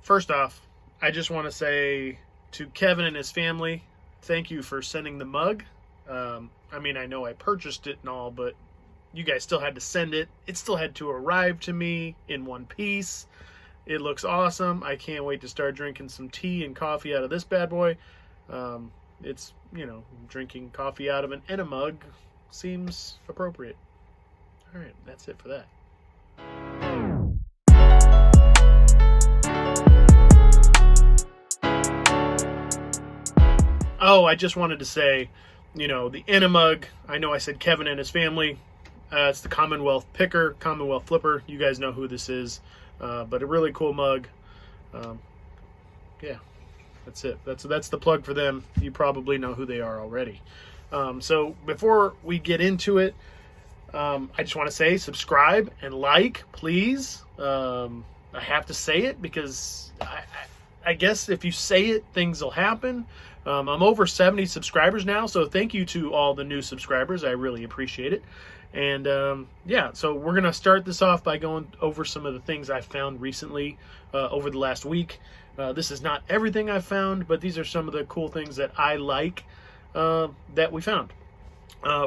First off, I just want to say to Kevin and his family, thank you for sending the mug. I know I purchased it and all, but you guys still had to send it. It still had to arrive to me in one piece. It looks awesome. I can't wait to start drinking some tea and coffee out of this bad boy. It's, drinking coffee out of an enema mug seems appropriate. All right, that's it for that. Oh, I just wanted to say, the enema mug, I know I said Kevin and his family. It's the Commonwealth Picker, Commonwealth Flipper. You guys know who this is. But a really cool mug. Yeah, that's it. That's the plug for them. You probably know who they are already. So before we get into it, I just want to say subscribe and like, please. I have to say it because I guess if you say it, things will happen. I'm over 70 subscribers now, so thank you to all the new subscribers. I really appreciate it. And so we're going to start this off by going over some of the things I found recently over the last week. This is not everything I've found, but these are some of the cool things that I like that we found.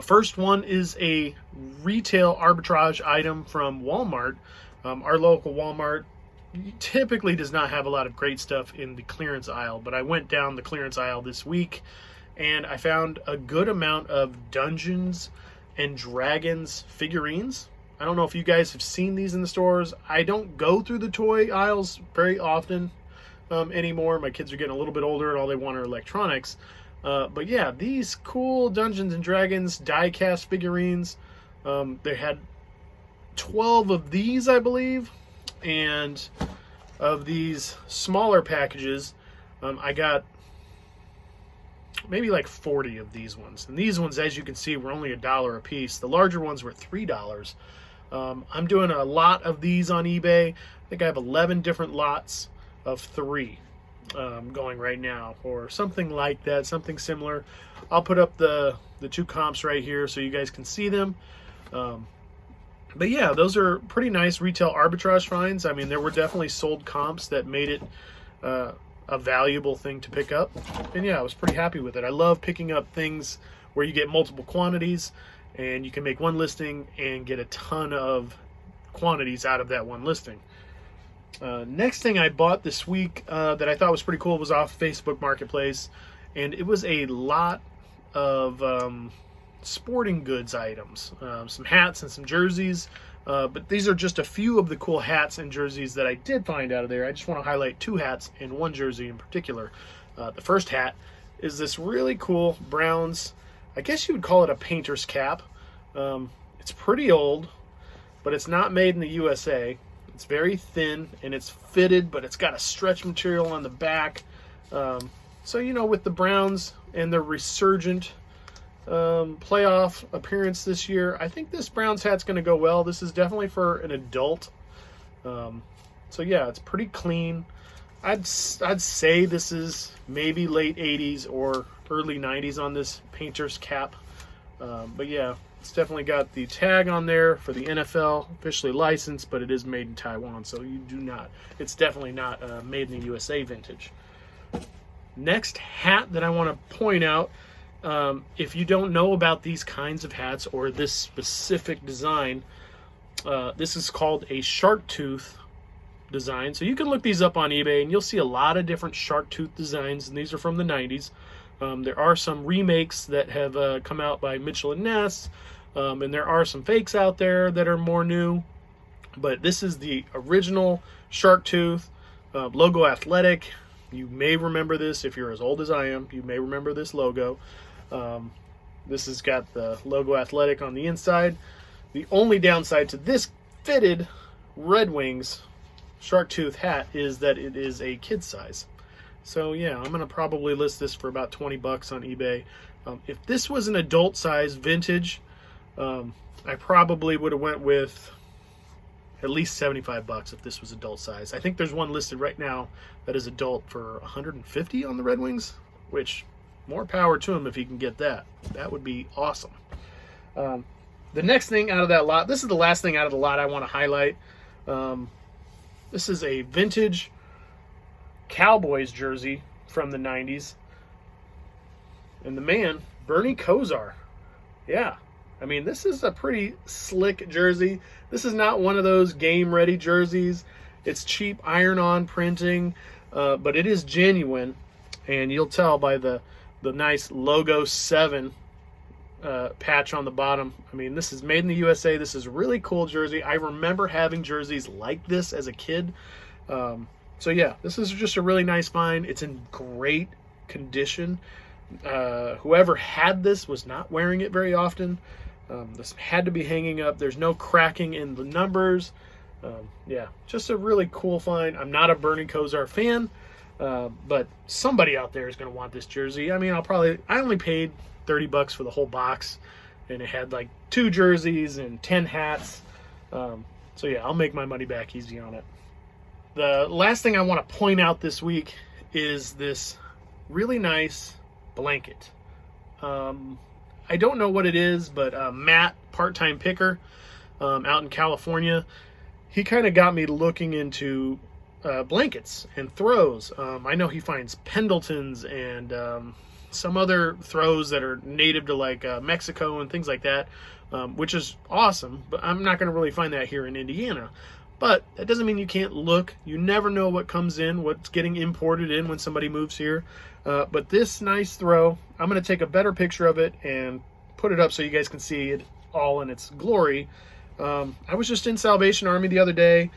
First one is a retail arbitrage item from Walmart. Our local Walmart typically does not have a lot of great stuff in the clearance aisle, but I went down the clearance aisle this week and I found a good amount of Dungeons and Dragons figurines. I don't know if you guys have seen these in the stores. I don't go through the toy aisles very often anymore. My kids are getting a little bit older and all they want are electronics. But yeah, these cool Dungeons and Dragons die-cast figurines. They had 12 of these, I believe. And of these smaller packages, I got maybe like 40 of these ones. And these ones, as you can see, were only $1 a piece. The larger ones were $3. I'm doing a lot of these on eBay. I think I have 11 different lots of 3 going right now, or something like that, something similar. I'll put up the 2 comps right here so you guys can see them. But yeah, those are pretty nice retail arbitrage finds. I mean, there were definitely sold comps that made it a valuable thing to pick up. And yeah, I was pretty happy with it. I love picking up things where you get multiple quantities and you can make one listing and get a ton of quantities out of that one listing. Next thing I bought this week that I thought was pretty cool was off Facebook Marketplace. And it was a lot of sporting goods items, some hats and some jerseys, but these are just a few of the cool hats and jerseys that I did find out of there. I just want to highlight 2 hats and 1 jersey in particular. The first hat is this really cool Browns, I guess you would call it a painter's cap. It's pretty old, but it's not made in the USA. It's very thin and it's fitted, but it's got a stretch material on the back. So with the Browns and their resurgent playoff appearance this year, I think this Browns hat's going to go well. This is definitely for an adult. So yeah, it's pretty clean. I'd say this is maybe late 80s or early 90s on this painter's cap. But yeah, it's definitely got the tag on there for the NFL, officially licensed, but it is made in Taiwan, so it's definitely not made in the USA vintage. Next hat that I want to point out, if you don't know about these kinds of hats or this specific design, this is called a shark tooth design. So you can look these up on eBay and you'll see a lot of different shark tooth designs, and these are from the 90s. There are some remakes that have come out by Mitchell & Ness, and there are some fakes out there that are more new. But this is the original shark tooth, logo athletic. You may remember this if you're as old as I am. You may remember this logo. This has got the logo athletic on the inside. The only downside to this fitted Red Wings shark tooth hat is that it is a kid size. So yeah, I'm gonna probably list this for about 20 bucks on eBay. If this was an adult size vintage, I probably would have went with at least 75 bucks if this was adult size. I think there's one listed right now that is adult for 150 on the Red Wings, which more power to him if he can get that. That would be awesome. The next thing out of that lot, this is the last thing out of the lot I want to highlight. This is a vintage Cowboys jersey from the 90s. And the man, Bernie Kosar. Yeah. I mean, this is a pretty slick jersey. This is not one of those game-ready jerseys. It's cheap iron-on printing, but it is genuine. And you'll tell by the nice logo 7 patch on the bottom. I mean, this is made in the USA. This is a really cool jersey. I remember having jerseys like this as a kid. So yeah, this is just a really nice find. It's in great condition. Whoever had this was not wearing it very often. This had to be hanging up. There's no cracking in the numbers. Yeah, just a really cool find. I'm not a Bernie Kosar fan, but somebody out there is going to want this jersey. I mean, I only paid $30 for the whole box, and it had like 2 jerseys and 10 hats. So yeah, I'll make my money back easy on it. The last thing I want to point out this week is this really nice blanket. I don't know what it is, but Matt, part-time picker out in California, he kind of got me looking into blankets and throws. I know he finds Pendletons and some other throws that are native to like Mexico and things like that, which is awesome, but I'm not going to really find that here in Indiana. But that doesn't mean you can't look. You never know what comes in, what's getting imported in when somebody moves here. But this nice throw, I'm going to take a better picture of it and put it up so you guys can see it all in its glory. I was just in Salvation Army the other day,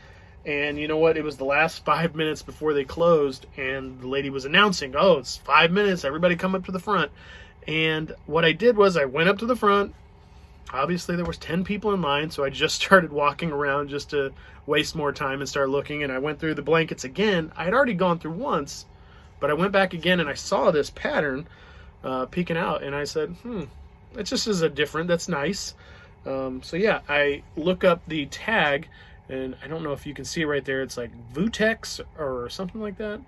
and you know what? It was the last 5 minutes before they closed, and the lady was announcing, oh, it's 5 minutes, everybody come up to the front. And what I did was I went up to the front. Obviously, there was 10 people in line, so I just started walking around just to waste more time and start looking, and I went through the blankets again. I had already gone through once, but I went back again, and I saw this pattern peeking out, and I said, it just is that's nice. So yeah, I look up the tag, and I don't know if you can see right there. It's like Vutex or something like that.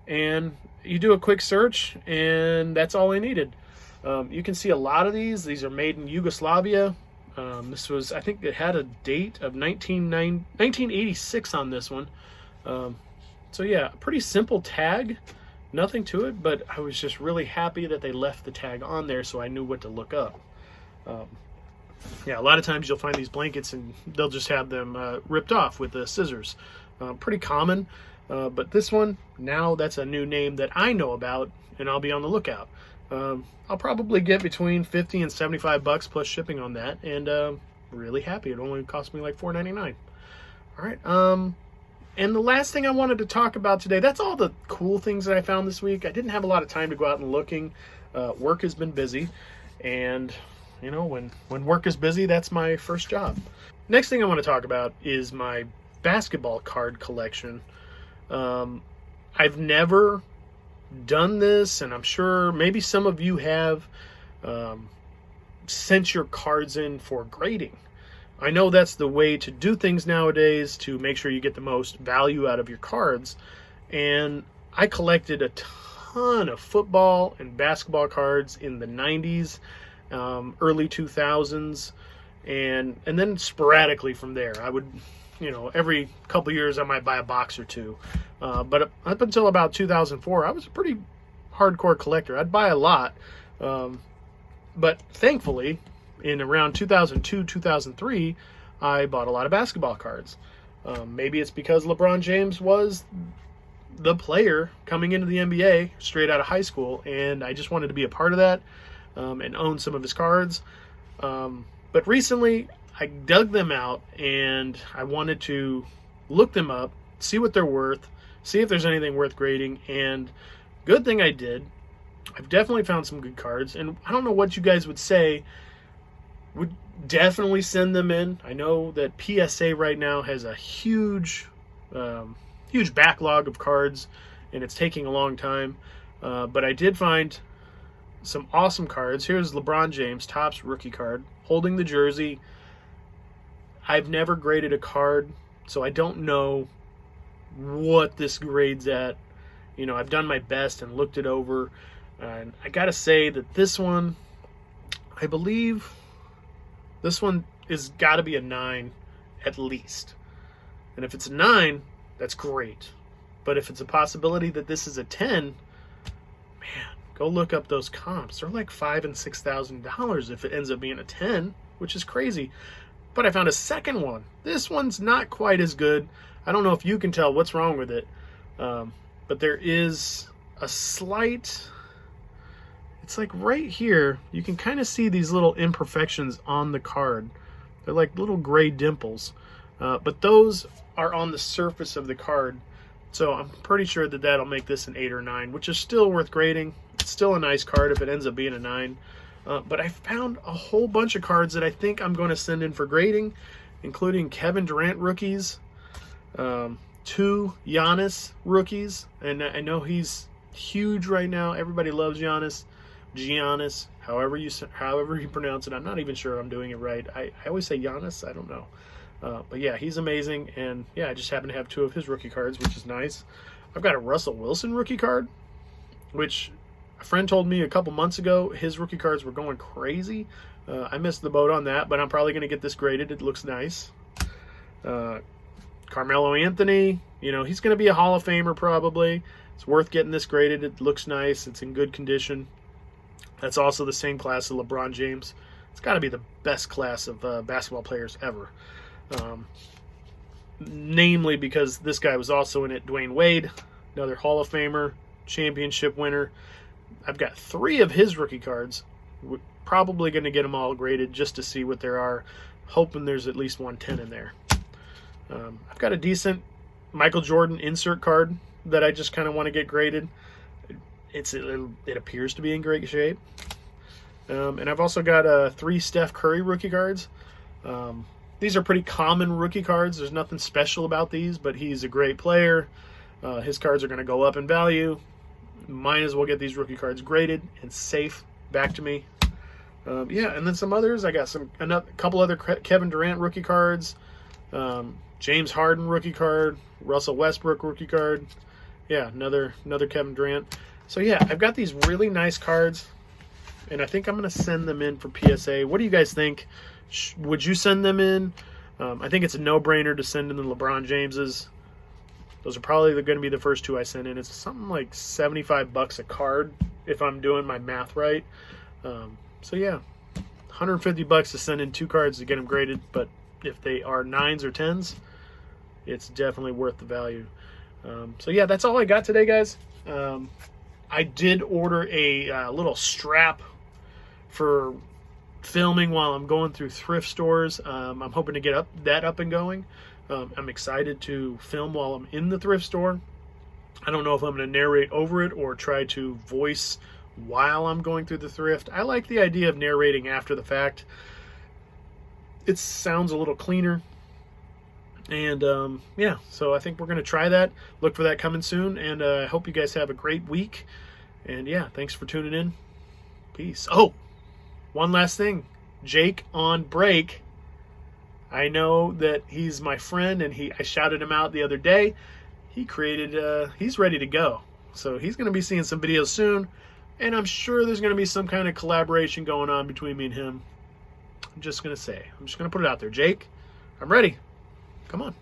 And you do a quick search, and that's all I needed. You can see a lot of these. These are made in Yugoslavia. This was, I think it had a date of 1986 on this one. So yeah, a pretty simple tag. Nothing to it, but I was just really happy that they left the tag on there so I knew what to look up. Yeah, a lot of times you'll find these blankets and they'll just have them ripped off with the scissors. Pretty common, but this one, now that's a new name that I know about, and I'll be on the lookout. I'll probably get between $50 and $75 plus shipping on that, and really happy. It only cost me like $4.99. All right. And the last thing I wanted to talk about today, that's all the cool things that I found this week. I didn't have a lot of time to go out and looking. Work has been busy, and you know, when work is busy, that's my first job. Next thing I want to talk about is my basketball card collection. I've never done this, and I'm sure maybe some of you have sent your cards in for grading. I know that's the way to do things nowadays to make sure you get the most value out of your cards. And I collected a ton of football and basketball cards in the 90s, early 2000s, and then sporadically from there. I would, you know, every couple years I might buy a box or two. But up until about 2004, I was a pretty hardcore collector. I'd buy a lot. But thankfully, in around 2002, 2003, I bought a lot of basketball cards. Maybe it's because LeBron James was the player coming into the NBA straight out of high school, and I just wanted to be a part of that and own some of his cards. But recently, I dug them out, and I wanted to look them up, see what they're worth, see if there's anything worth grading, and good thing I did. I've definitely found some good cards, and I don't know what you guys would say. Would definitely send them in. I know that PSA right now has a huge backlog of cards, and it's taking a long time. But I did find some awesome cards. Here's LeBron James, Topps rookie card, holding the jersey. I've never graded a card, so I don't know what this grades at. You know, I've done my best and looked it over, and I gotta say that this one, I believe this one is got to be a 9 at least. And if it's a 9, that's great. But if it's a possibility that this is a 10, man, go look up those comps. They're like $5,000 and $6,000 if it ends up being a 10, which is crazy. But I found a second one. This one's not quite as good. I don't know if you can tell what's wrong with it, but there is a slight, it's like right here, you can kind of see these little imperfections on the card. They're like little gray dimples, but those are on the surface of the card. So I'm pretty sure that that'll make this an 8 or 9, which is still worth grading. It's still a nice card if it ends up being a 9. But I found a whole bunch of cards that I think I'm going to send in for grading, including Kevin Durant rookies, 2 Giannis rookies, and I know he's huge right now. Everybody loves Giannis, however you pronounce it. I'm not even sure I'm doing it right. I always say Giannis. I don't know. But yeah, he's amazing, and yeah, I just happen to have 2 of his rookie cards, which is nice. I've got a Russell Wilson rookie card, which a friend told me a couple months ago his rookie cards were going crazy. I missed the boat on that, but I'm probably going to get this graded. It looks nice. Carmelo Anthony, you know, he's going to be a Hall of Famer probably. It's worth getting this graded. It looks nice. It's in good condition. That's also the same class of LeBron James. It's got to be the best class of basketball players ever. Namely because this guy was also in it. Dwayne Wade, another Hall of Famer, championship winner. I've got 3 of his rookie cards. We're probably going to get them all graded just to see what there are. Hoping there's at least 110 in there. I've got a decent Michael Jordan insert card that I just kind of want to get graded. It appears to be in great shape. And I've also got 3 Steph Curry rookie cards. These are pretty common rookie cards. There's nothing special about these, but he's a great player. His cards are going to go up in value. Might as well get these rookie cards graded and safe back to me. Yeah, and then some others. I got a couple other Kevin Durant rookie cards. James Harden rookie card. Russell Westbrook rookie card. Yeah, another Kevin Durant. So yeah, I've got these really nice cards, and I think I'm going to send them in for PSA. What do you guys think? Would you send them in? I think it's a no-brainer to send in the LeBron Jameses. Those are probably going to be the first 2 I send in. It's something like $75 a card if I'm doing my math right. So yeah, $150 to send in 2 cards to get them graded. But if they are 9s or 10s, it's definitely worth the value. So yeah, that's all I got today, guys. I did order a little strap for filming while I'm going through thrift stores. I'm hoping to get that up and going. I'm excited to film while I'm in the thrift store. I don't know if I'm going to narrate over it or try to voice while I'm going through the thrift. I like the idea of narrating after the fact. It sounds a little cleaner. And yeah, so I think we're going to try that. Look for that coming soon. And I hope you guys have a great week. And yeah, thanks for tuning in. Peace. Oh, one last thing. Jake on break. I know that he's my friend, and I shouted him out the other day. He's ready to go. So he's going to be seeing some videos soon, and I'm sure there's going to be some kind of collaboration going on between me and him. I'm just going to put it out there. Jake, I'm ready. Come on.